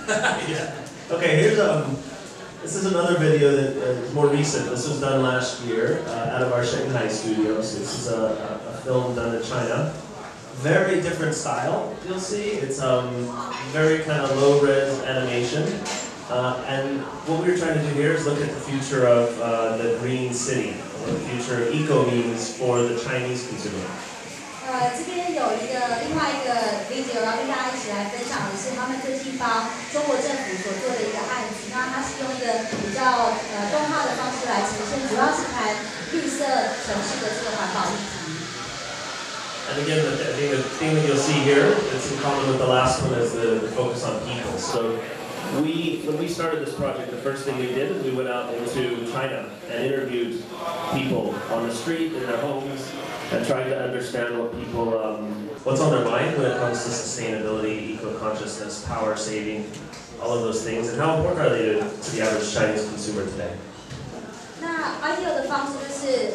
Yeah. Okay, here's this is another video that is more recent. This was done last year out of our Shanghai studios. This is a film done in China. Very different style, you'll see. It's very kind of low-res animation. And what we were trying to do here is look at the future of the green city, what the future of eco means for the Chinese consumer. 这边有另外一个 video， 要跟大家一起来分享的是他们最近帮中国政府所做的一个案子。那它是用一个比较动画的方式来呈现，主要是谈绿色城市的这个环保议题。And again, I think the theme that you'll see here, it's in common with the last one, is the focus on people. So when we started this project, the first thing we did is we went out into China and interviewed people on the street, in their homes, and tried to understand what people, what's on their mind when it comes to sustainability, eco-consciousness, power saving, all of those things, and how important are they to the average Chinese consumer today? 那 ideal 的方式就是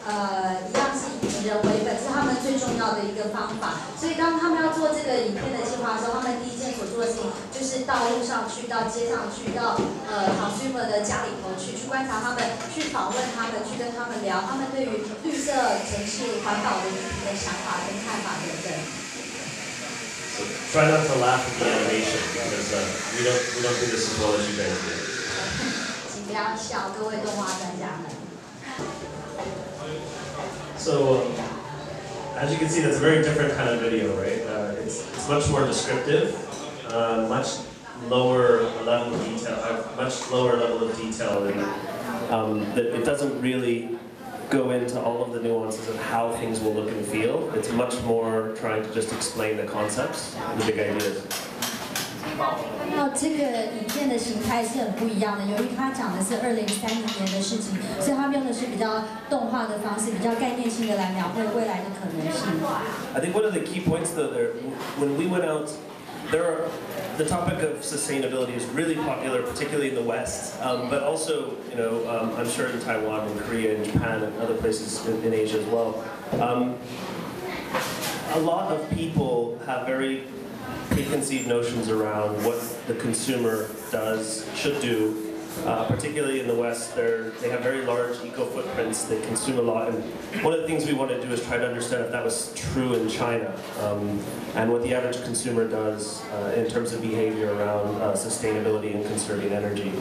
一样是以人为本，是他们最重要的一个方法。所以当他们要做这个影片的计划的时候，他们第一件所做的事情就是到路上去、到街上去、到consumer 的家里头去观察他们，去访问他们，去跟他们聊他们对于绿色城市环保的议题的想法跟看法等等。So try not to laugh at the animation because we don't do this as well as you guys do. 请不要笑，各位动画专家们。So, as you can see, that's a very different kind of video, right? It's much more descriptive, much lower level of detail, much lower level of detail, and that it doesn't really go into all of the nuances of how things will look and feel. It's much more trying to just explain the concepts and the big ideas. 看到这个影片的形态是很不一样的，由于它讲的是2030年的事情，所以他们用的是比较动画的方式，比较概念性的来描绘未来的可能性。I think one of the key points, though, when we went out, the topic of sustainability is really popular, particularly in the West, but also, I'm sure in Taiwan and Korea and Japan and other places in Asia as well. A lot of people have very preconceived notions around what the consumer should do. Particularly in the West, they have very large eco footprints. They consume a lot, and one of the things we want to do is try to understand if that was true in China, and what the average consumer does in terms of behavior around sustainability and conserving energy.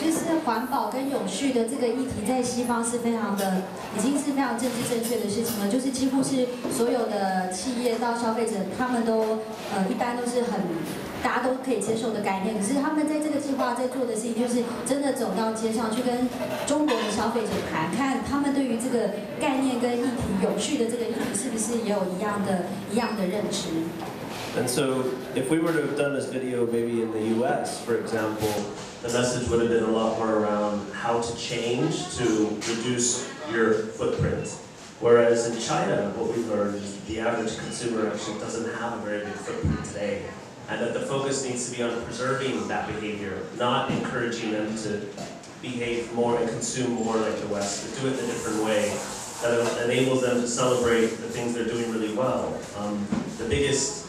就是环保跟永续的这个议题，在西方是已经是非常政治正确的事情了。就是几乎是所有的企业到消费者，他们都一般都是大家都可以接受的概念。可是他们在这个计划在做的事情，就是真的走到街上去跟中国的消费者谈，看他们对于这个概念跟议题永续的这个议题，是不是也有一样的认知。And so, if we were to have done this video maybe in the US, for example, the message would have been a lot more around how to change to reduce your footprint. Whereas in China, what we've learned is the average consumer actually doesn't have a very big footprint today. And that the focus needs to be on preserving that behavior, not encouraging them to behave more and consume more like the West, but do it in a different way that enables them to celebrate the things they're doing really well. The biggest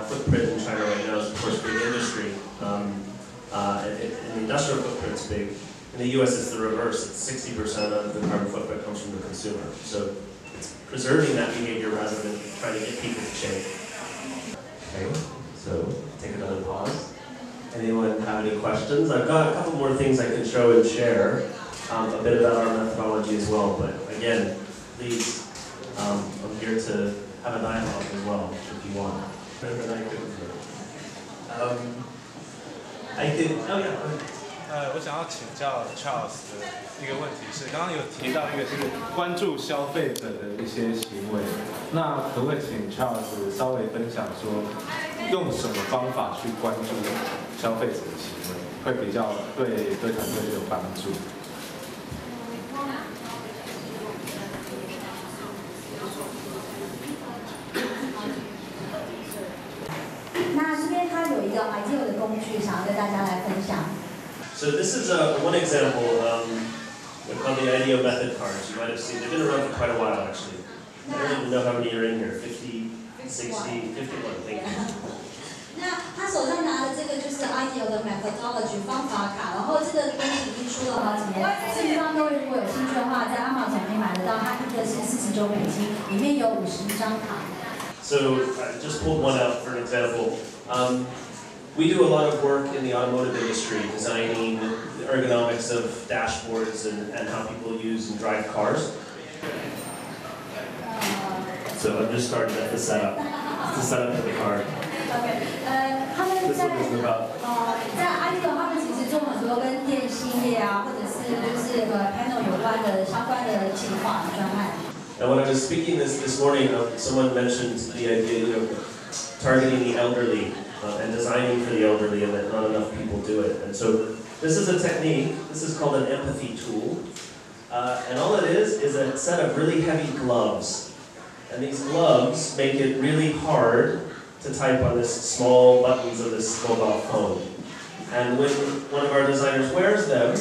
footprint in China right now is, of course, big industry. And the industrial footprint's big. In the US, it's the reverse. It's 60% of the carbon footprint comes from the consumer. So it's preserving that behavior rather than trying to get people to change. Okay, so take another pause. Anyone have any questions? I've got a couple more things I can show and share, a bit about our methodology as well. But again, please, I'm here to have a dialogue as well, if you want. Oh yeah. 我想要请教 Charles 的一个问题是，刚刚有提到一个是关注消费者的一些行为，那可不可以请 Charles 稍微分享说，用什么方法去关注消费者的行为，会比较对团队有帮助？ 那这边它有一个 ideal 的工具，想要跟大家来分享。 So this is one example. They're called the IDEO method cards. You might have seen. They've been around for quite a while, actually. I don't even know how many are in here. 50, 60, 51. Thank you. 那他手上拿的这个就是 IDEO 的 methodology 方法卡，然后这个东西已经出了好几年，四方各位如果有兴趣的话，在Amazon可以买得到，它一个是49美金，里面有50张卡。So I just pulled one out for an example. We do a lot of work in the automotive industry, designing the ergonomics of dashboards and how people use and drive cars. So I'm just starting at the setup, the setup of the car. OK， 他们在IDEO他们其实做很多跟电信业啊，或者是就是panel 有关的相关的计划专案。And when I was speaking this morning, someone mentioned the idea of targeting the elderly and designing for the elderly, and that not enough people do it. And so this is a technique. This is called an empathy tool, and all it is a set of really heavy gloves. And these gloves make it really hard to type on this small buttons of this mobile phone. And when one of our designers wears them,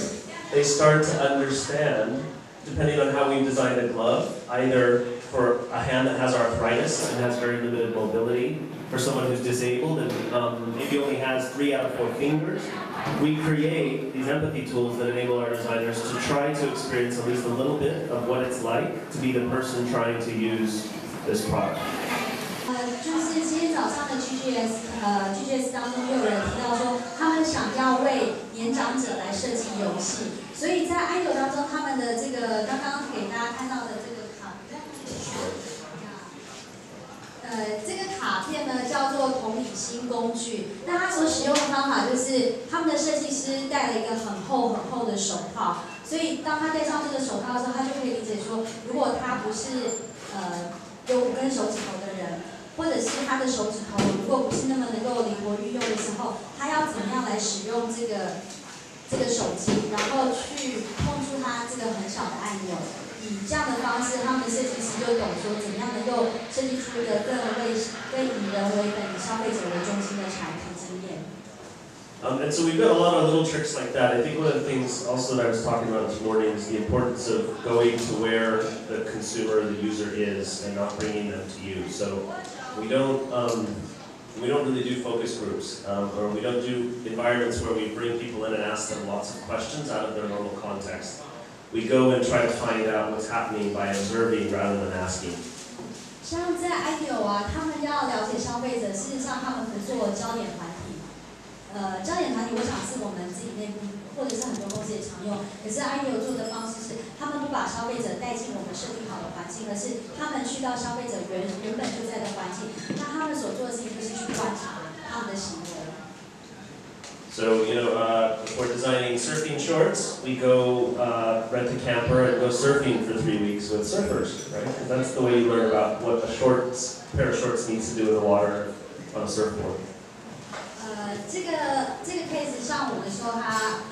they start to understand, depending on how we've designed a glove, either for a hand that has arthritis and has very limited mobility, for someone who's disabled and maybe only has 3 out of 4 fingers, we create these empathy tools that enable our designers to try to experience at least a little bit of what it's like to be the person trying to use this product. 就是今天早上的 GGS 当中，又有人提到说，他们想要为年长者来设计游戏，所以在IDEO当中，他们的这个刚刚给大家看到的这个卡片，这个卡片呢叫做同理心工具。那它所使用的方法就是，他们的设计师戴了一个很厚的手套，所以当他戴上这个手套的时候，他就可以理解说，如果他不是有5根手指头的人。或者是他的手指头如果不是那么能够灵活运用的时候，他要怎么样来使用这个手机，然后去碰触它这个很小的按钮。以这样的方式，他们的设计师就懂说怎么样能够设计出一个更以人为本、以消费者为中心的产品经验。And so we've got a lot of little tricks like that. I think one of the things also that I was talking about this morning is the importance of going to where the consumer, the user is, and not bringing them to you. So we don't really do focus groups, or we don't do environments where we bring people in and ask them lots of questions out of their normal context. We go and try to find out what's happening by observing rather than asking. 像在IDEO啊，他们要了解消费者，事实上他们不做焦点团体。焦点团体，我想是我们自己内部或者是很多公司也常用。可是IDEO做的方式是，他们不把消费者带进我们设定好的环境，而是他们去到消费者原本就在的环境，那他们所做的事情就是去观察他们的行为。So, if we're designing surfing shorts, we go rent a camper and go surfing for 3 weeks with surfers, right? Because that's the way you learn about what a pair of shorts needs to do in the water on a surfboard. 这个 case 像我们说他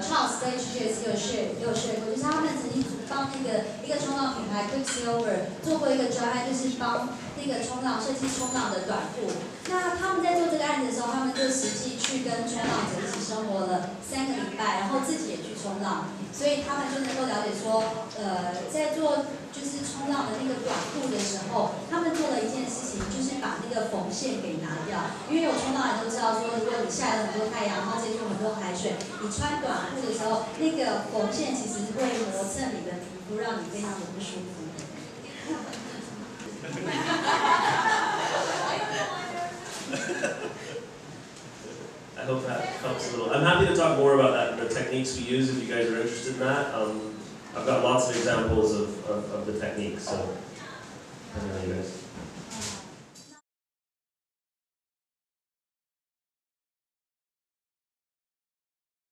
Charles 在 GGS 也有 share 过，就是他们曾经帮一个冲浪品牌 Quicksilver 做过一个专案，就是帮那个设计冲浪的短裤。那他们在做这个案子的时候，他们就实际去跟冲浪者一起生活了3个礼拜，然后自己也去冲浪，所以他们就能够了解说，在做就是冲浪的那个短裤的时候，他们做了一件事情，就是把那个缝线给拿掉。因为有冲浪人都知道说，如果你晒了很多太阳，然后接触很多海水，你穿短裤的时候，那个缝线其实会磨蹭你的皮肤，让你非常的不舒服。I hope that helps a little. I'm happy to talk more about that and the techniques we use if you guys are interested in that. I've got lots of examples of the techniques, so I don't know you guys.